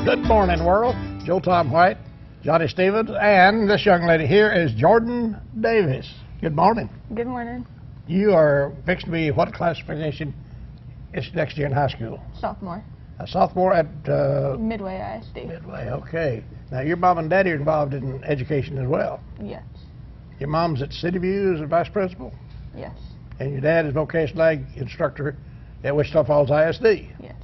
Good morning, world. Joe Tom White, Johnny Stevens, and this young lady here is Jordan Davis. Good morning. Good morning. You are fixed to be what classification is next year in high school? Sophomore. A sophomore at Midway ISD. Midway, okay. Now your mom and daddy are involved in education as well. Yes. Your mom's at City View as a vice principal? Yes. And your dad is vocational ag instructor at Wichita Falls ISD? Yes.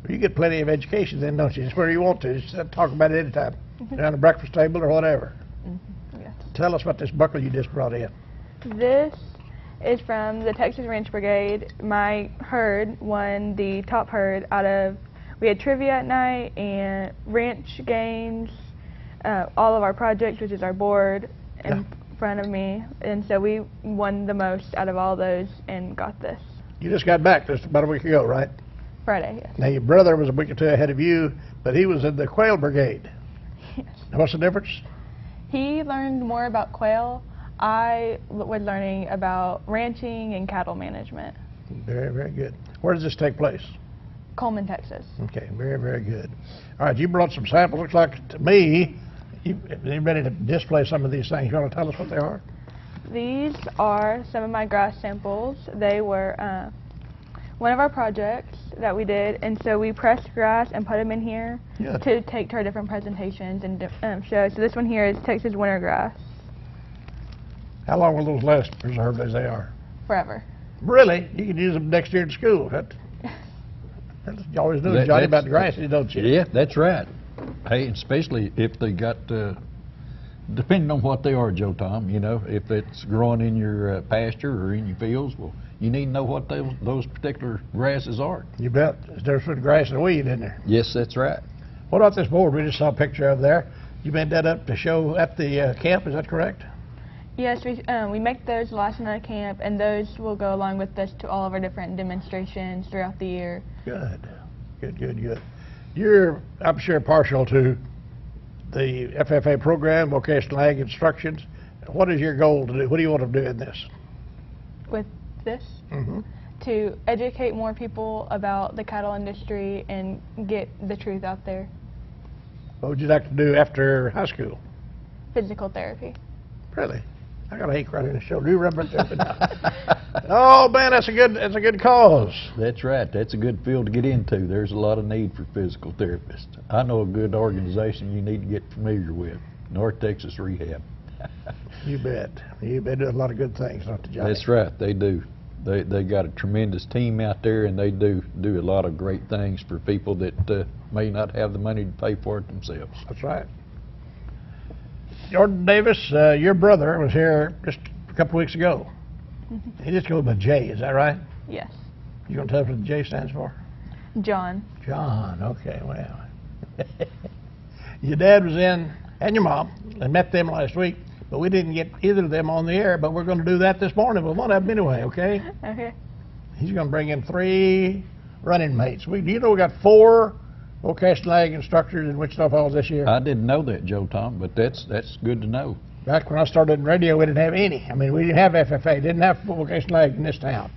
You get plenty of education then, don't you? It's where you want to. Just talk about it anytime. Around the breakfast table or whatever. Yes. Tell us about this buckle you just brought in. This is from the Texas Ranch Brigade. My herd won the top herd out of, we had trivia at night and ranch games, all of our projects, which is our board in front of me. And so we won the most out of all those and got this. You just got back just about a week ago, right? Friday, yes. Now your brother was a week or two ahead of you, but he was in the quail brigade. Yes. What's the difference? He learned more about quail. I was learning about ranching and cattle management. Very, very good. Where does this take place? Coleman, Texas. Okay, very, very good. All right, you brought some samples. Looks like to me, you're ready to display some of these things. You want to tell us what they are? These are some of my grass samples. They were one of our projects that we did, and so we pressed grass and put them in here to take to our different presentations and shows. So this one here is Texas winter grass. How long will those last preserved as they are? Forever. Really? You can use them next year in school. You always knew Johnny about the grass, don't you? Yeah, that's right. Hey, especially if they got, depending on what they are, Joe Tom, you know, if it's growing in your pasture or in your fields, well, you need to know what those particular grasses are. You bet. There's a difference between grass and weed, isn't there? Yes, that's right. What about this board we just saw a picture of there? You made that up to show at the camp, is that correct? Yes, we make those last night at camp, and those will go along with this to all of our different demonstrations throughout the year. Good, good, good, good. You're, I'm sure, partial to the FFA program, vocational ag instructions. What is your goal to do? What do you want to do in this? With this? To educate more people about the cattle industry and get the truth out there. What would you like to do after high school? Physical therapy. Really? I got a hate right in the shoulder. Do you remember that? Oh man, that's a good cause. That's right. That's a good field to get into. There's a lot of need for physical therapists. I know a good organization you need to get familiar with, North Texas Rehab. You bet. You bet. Do a lot of good things, don't you, Johnny? That's right. They do. They got a tremendous team out there, and they do a lot of great things for people that may not have the money to pay for it themselves. That's right. Jordan Davis, your brother was here just a couple weeks ago. He just goes by J, is that right? Yes. You gonna tell us what the J stands for? John. John, okay, well. Your dad was in, and your mom, I met them last week, but we didn't get either of them on the air, but we're gonna do that this morning with one of them anyway, okay? Okay. He's gonna bring in 3 running mates. Do you know we got 4 vocational ag instructors in Wichita Falls this year? I didn't know that, Joe Tom, but that's good to know. Back when I started in radio, we didn't have any. I mean, we didn't have FFA, didn't have vocational ag in this town.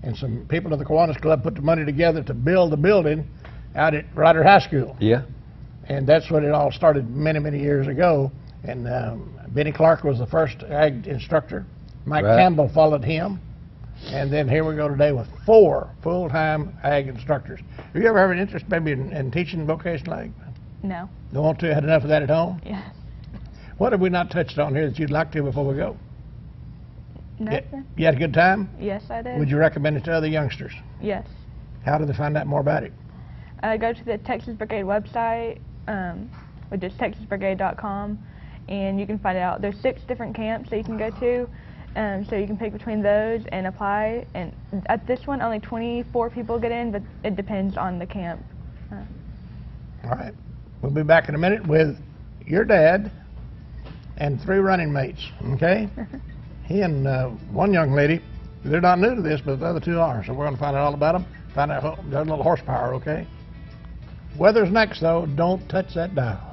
And some people in the Kiwanis Club put the money together to build the building out at Ryder High School. Yeah. And that's when it all started many, many years ago. And Benny Clark was the first ag instructor. Mike Campbell followed him. And then here we go today with 4 full-time ag instructors. Have you ever had an interest maybe in teaching vocational ag? No. Don't want to? Had enough of that at home? Yes. What have we not touched on here that you'd like to before we go? Nothing. You had a good time? Yes, I did. Would you recommend it to other youngsters? Yes. How do they find out more about it? Go to the Texas Brigade website, which is texomashomepage.com, and you can find out. There's 6 different camps that you can go to, so you can pick between those and apply. And at this one, only 24 people get in, but it depends on the camp. All right. We'll be back in a minute with your dad and 3 running mates, okay? He and one young lady, they're not new to this, but the other 2 are, so we're going to find out all about them, find out their little horsepower, okay? Weather's next, though. Don't touch that dial.